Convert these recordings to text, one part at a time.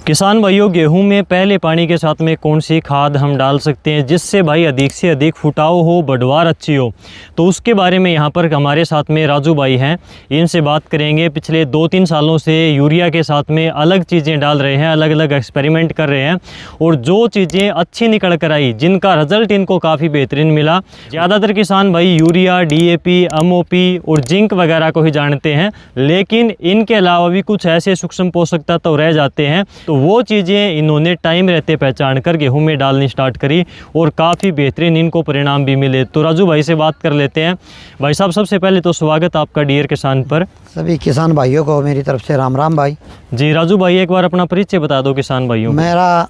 किसान भाइयों, गेहूं में पहले पानी के साथ में कौन सी खाद हम डाल सकते हैं जिससे भाई अधिक से अधिक फुटाव हो, बढ़वार अच्छी हो, तो उसके बारे में यहाँ पर हमारे साथ में राजू भाई हैं। इनसे बात करेंगे। पिछले 2-3 सालों से यूरिया के साथ में अलग चीज़ें डाल रहे हैं, अलग अलग एक्सपेरिमेंट कर रहे हैं और जो चीज़ें अच्छी निकल कर आई, जिनका रिजल्ट इनको काफ़ी बेहतरीन मिला। ज़्यादातर किसान भाई यूरिया, DAP, MOP और जिंक वगैरह को ही जानते हैं, लेकिन इनके अलावा भी कुछ ऐसे सूक्ष्म पोषक तत्व रह जाते हैं, तो वो चीज़ें इन्होंने टाइम रहते पहचान कर गेहूं में डालनी स्टार्ट करी और काफ़ी बेहतरीन इनको परिणाम भी मिले। तो राजू भाई से बात कर लेते हैं। भाई साहब, सबसे पहले तो स्वागत आपका डियर किसान पर। सभी किसान भाइयों को मेरी तरफ से राम राम भाई जी। राजू भाई, एक बार अपना परिचय बता दो किसान भाइयों। मेरा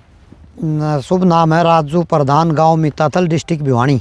शुभ नाम है राजू प्रधान, गांव मिताथल, डिस्ट्रिक्ट भिवानी,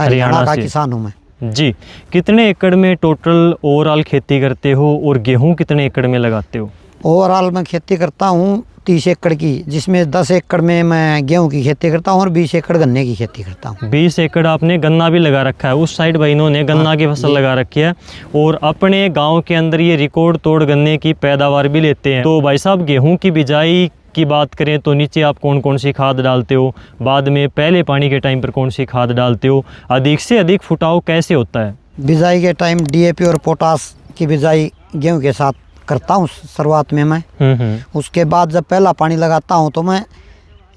हरियाणा का किसान हूं मैं जी। कितने एकड़ में टोटल ओवरऑल खेती करते हो और गेहूं कितने एकड़ में लगाते हो? ओवरऑल मैं खेती करता हूं 30 एकड़ की, जिसमें 10 एकड़ में मैं गेहूं की खेती करता हूं और 20 एकड़ गन्ने की खेती करता हूं। 20 एकड़ आपने गन्ना भी लगा रखा है। उस साइड भाई इन्होंने गन्ना की फसल लगा रखी है और अपने गांव के अंदर ये रिकॉर्ड तोड़ गन्ने की पैदावार भी लेते हैं। तो भाई साहब, गेहूं की बिजाई की बात करें तो नीचे आप कौन कौन सी खाद डालते हो, बाद में पहले पानी के टाइम पर कौन सी खाद डालते हो, अधिक से अधिक फुटाव कैसे होता है? बिजाई के टाइम DAP और पोटास की बिजाई गेहूँ के साथ करता हूँ शुरुआत में मैं। उसके बाद जब पहला पानी लगाता हूँ तो मैं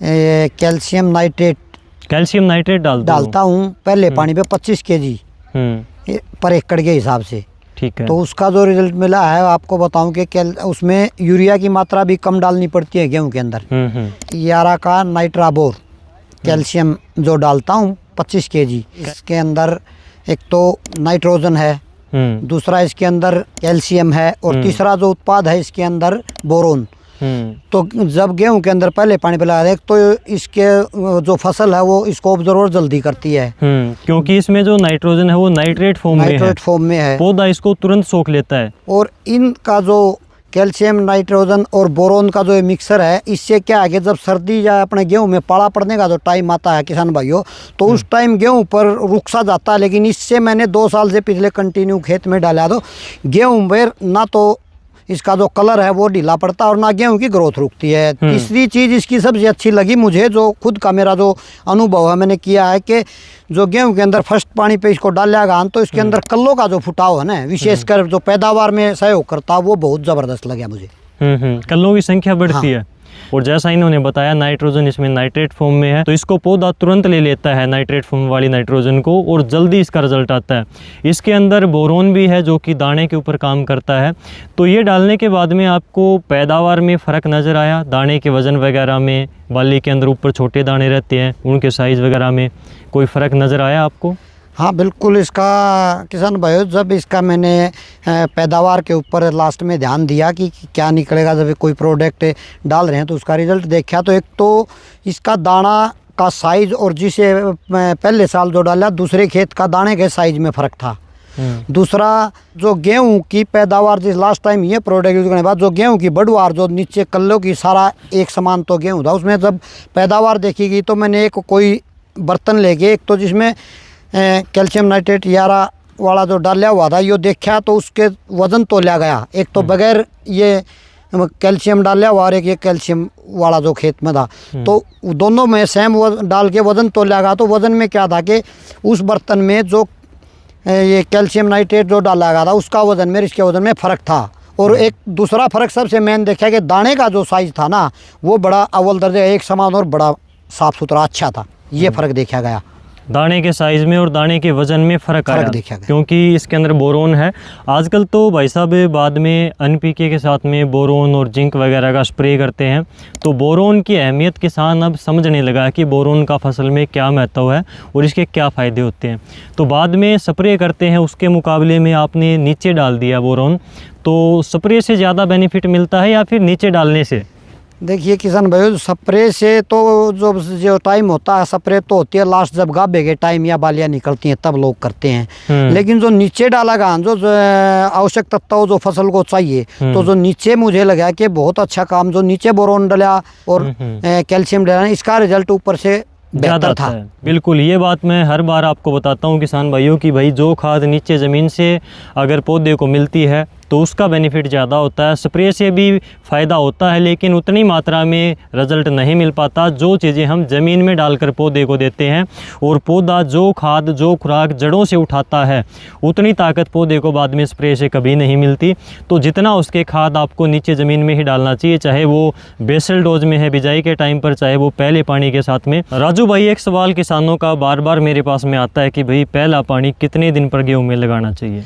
कैल्शियम नाइट्रेट डालता हूँ पहले पानी पे 25 kg पर एकड़ के हिसाब से। ठीक है। तो उसका जो रिजल्ट मिला है आपको बताऊं कि उसमें यूरिया की मात्रा भी कम डालनी पड़ती है गेहूं के अंदर। 11 का नाइट्राबोर कैल्शियम जो डालता हूँ 25 kg। इसके अंदर एक तो नाइट्रोजन है, दूसरा इसके अंदर कैल्शियम है और तीसरा जो उत्पाद है इसके अंदर बोरोन। तो जब गेहूं के अंदर पहले पानी पिलाया है तो इसके जो फसल है वो इसको ऑब्जर्वर जल्दी करती है, क्योंकि इसमें जो नाइट्रोजन है वो नाइट्रेट फॉर्म में है। पौधा इसको तुरंत सोख लेता है। और इनका जो कैल्शियम, नाइट्रोजन और बोरोन का जो ये मिक्सर है, इससे क्या है कि जब सर्दी या अपने गेहूं में पाला पड़ने का जो टाइम आता है किसान भाइयों, तो उस टाइम गेहूं पर रुक सा जाता है। लेकिन इससे मैंने 2 साल से पिछले कंटिन्यू खेत में डाला, तो गेहूं पर ना तो इसका जो कलर है वो ढीला पड़ता है और ना गेहूं की ग्रोथ रुकती है। तीसरी चीज़ इसकी सबसे अच्छी लगी मुझे, जो खुद का मेरा जो अनुभव है मैंने किया है, कि जो गेहूं के अंदर फर्स्ट पानी पे इसको डालेगा तो इसके अंदर कल्लों का जो फुटाव है ना, विशेषकर जो पैदावार में सहयोग करता है, वो बहुत ज़बरदस्त लगा मुझे। कल्लों की संख्या बढ़ती है और जैसा इन्होंने बताया नाइट्रोजन इसमें नाइट्रेट फॉर्म में है, तो इसको पौधा तुरंत ले लेता है नाइट्रेट फॉर्म वाली नाइट्रोजन को और जल्दी इसका रिजल्ट आता है। इसके अंदर बोरोन भी है जो कि दाने के ऊपर काम करता है। तो ये डालने के बाद में आपको पैदावार में फ़र्क नज़र आया? दाने के वज़न वगैरह में, बाली के अंदर ऊपर छोटे दाने रहते हैं उनके साइज़ वगैरह में कोई फ़र्क नज़र आया आपको? हाँ बिल्कुल। इसका किसान भाइयों, जब इसका मैंने पैदावार के ऊपर लास्ट में ध्यान दिया कि क्या निकलेगा, जब कोई प्रोडक्ट डाल रहे हैं तो उसका रिज़ल्ट देखा, तो एक तो इसका दाना का साइज़ और जिसे पहले साल जो डाला दूसरे खेत का दाने के साइज़ में फ़र्क था। दूसरा, जो गेहूं की पैदावार, जिस लास्ट टाइम ये प्रोडक्ट यूज़ करने के बाद जो गेहूं की बढ़वार, जो नीचे कल्लों की सारा एक समान तो गेहूं था, उसमें जब पैदावार देखी गई तो मैंने एक कोई बर्तन लेके, एक तो जिसमें कैल्शियम नाइट्रेट 11 वाला जो डाला हुआ था यो देखा, तो उसके वज़न तोला गया। एक तो बगैर ये कैल्शियम डाला हुआ और एक ये कैल्शियम वाला जो खेत में था, तो दोनों में सेम डाल के वज़न तोला गया। तो वज़न में क्या था कि उस बर्तन में जो ये कैल्शियम नाइट्रेट जो डाला गया था उसका वज़न में इसके वज़न में फ़र्क था। और एक दूसरा फ़र्क सबसे मेन देखा कि दाने का जो साइज़ था ना, वो बड़ा अव्वल दर्जे एक समान और बड़ा साफ़ सुथरा अच्छा था। ये फ़र्क देखा गया, दाने के साइज़ में और दाने के वज़न में फ़र्क आया, क्योंकि इसके अंदर बोरोन है। आजकल तो भाई साहब बाद में NPK के साथ में बोरोन और जिंक वगैरह का स्प्रे करते हैं, तो बोरोन की अहमियत किसान अब समझने लगा कि बोरोन का फसल में क्या महत्व है और इसके क्या फ़ायदे होते हैं। तो बाद में स्प्रे करते हैं, उसके मुकाबले में आपने नीचे डाल दिया बोरोन, तो स्प्रे से ज़्यादा बेनिफिट मिलता है या फिर नीचे डालने से? देखिए किसान भाइयों, स्प्रे से तो जो टाइम होता है, स्प्रे तो होती है लास्ट जब गाभे के टाइम या बालियाँ निकलती हैं तब लोग करते हैं। लेकिन जो नीचे डाला गया, जो आवश्यक तत्व जो फसल को चाहिए, तो जो नीचे मुझे लगा कि बहुत अच्छा काम, जो नीचे बोरोन डाला और कैल्शियम डाला, इसका रिजल्ट ऊपर से ज़्यादा था। बिल्कुल, ये बात मैं हर बार आपको बताता हूँ किसान भाइयों की भाई जो खाद नीचे ज़मीन से अगर पौधे को मिलती है तो उसका बेनिफिट ज़्यादा होता है। स्प्रे से भी फ़ायदा होता है लेकिन उतनी मात्रा में रिज़ल्ट नहीं मिल पाता जो चीज़ें हम ज़मीन में डालकर पौधे को देते हैं। और पौधा जो खाद जो खुराक जड़ों से उठाता है उतनी ताकत पौधे को बाद में स्प्रे से कभी नहीं मिलती। तो जितना उसके खाद आपको नीचे ज़मीन में ही डालना चाहिए, चाहे वो बेसल डोज में है बिजाई के टाइम पर, चाहे वो पहले पानी के साथ में। राजू भाई, एक सवाल किसानों का बार बार मेरे पास में आता है कि भाई पहला पानी कितने दिन पर गेहूँ में लगाना चाहिए?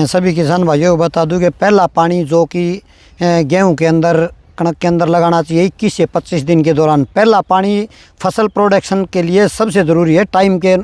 सभी किसान भाइयों को बता दूं कि पहला पानी जो कि गेहूं के अंदर कणक के अंदर लगाना चाहिए 21 से 25 दिन के दौरान। पहला पानी फसल प्रोडक्शन के लिए सबसे ज़रूरी है, टाइम के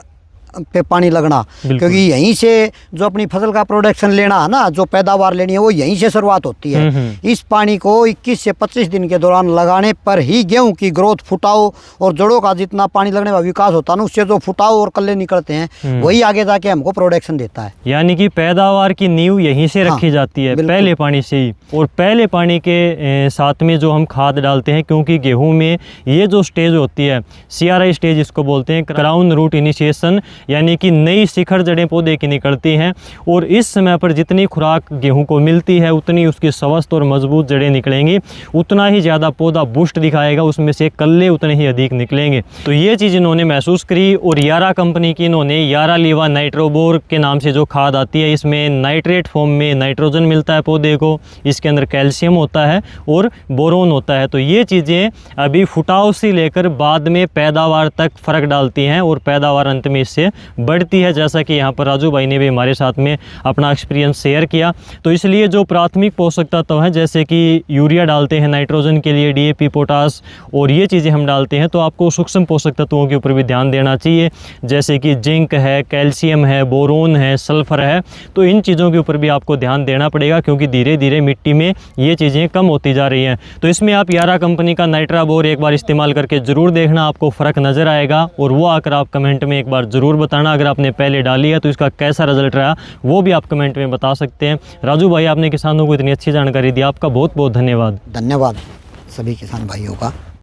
पे पानी लगना, क्योंकि यहीं से जो अपनी फसल का प्रोडक्शन लेना है ना, जो पैदावार लेनी है वो यहीं से शुरुआत होती है। इस पानी को 21 से 25 दिन के दौरान लगाने पर ही गेहूं की ग्रोथ, फुटाव और जड़ों का जितना पानी लगने का विकास होता है ना, उससे जो फुटाव और कल्ले निकलते हैं वही आगे जाके हमको प्रोडक्शन देता है। यानी कि पैदावार की नींव यहीं से रखी जाती है, पहले पानी से ही। और पहले पानी के साथ में जो हम खाद डालते हैं, क्योंकि गेहूँ में ये जो स्टेज होती है CRI स्टेज इसको बोलते हैं, क्राउन रूट इनिशिएशन, यानी कि नई शिखर जड़ें पौधे की निकलती हैं। और इस समय पर जितनी खुराक गेहूं को मिलती है उतनी उसकी स्वस्थ और मजबूत जड़ें निकलेंगी, उतना ही ज़्यादा पौधा बुस्ट दिखाएगा, उसमें से कल्ले उतने ही अधिक निकलेंगे। तो ये चीज़ इन्होंने महसूस करी और यारा कंपनी की इन्होंने यारा लीवा नाइट्रोबोर के नाम से जो खाद आती है, इसमें नाइट्रेट फॉर्म में नाइट्रोजन मिलता है पौधे को, इसके अंदर कैल्शियम होता है और बोरोन होता है। तो ये चीज़ें अभी फुटाव से लेकर बाद में पैदावार तक फ़र्क डालती हैं और पैदावार अंत में इससे बढ़ती है, जैसा कि यहाँ पर राजू भाई ने भी हमारे साथ में अपना एक्सपीरियंस शेयर किया। तो इसलिए जो प्राथमिक पोषक तत्व हैं, जैसे कि यूरिया डालते हैं नाइट्रोजन के लिए, DAP, पोटास और ये चीज़ें हम डालते हैं, तो आपको सूक्ष्म पोषक तत्वों के ऊपर भी ध्यान देना चाहिए, जैसे कि जिंक है, कैल्शियम है, बोरोन है, सल्फर है। तो इन चीज़ों के ऊपर भी आपको ध्यान देना पड़ेगा, क्योंकि धीरे धीरे मिट्टी में ये चीज़ें कम होती जा रही हैं। तो इसमें आप यारा कंपनी का नाइट्राबोर एक बार इस्तेमाल करके ज़रूर देखना, आपको फ़र्क नज़र आएगा। और वो आकर आप कमेंट में एक बार ज़रूर बताना, अगर आपने पहले डाली है तो इसका कैसा रिजल्ट रहा वो भी आप कमेंट में बता सकते हैं। राजू भाई, आपने किसानों को इतनी अच्छी जानकारी दी, आपका बहुत बहुत धन्यवाद। धन्यवाद सभी किसान भाइयों का।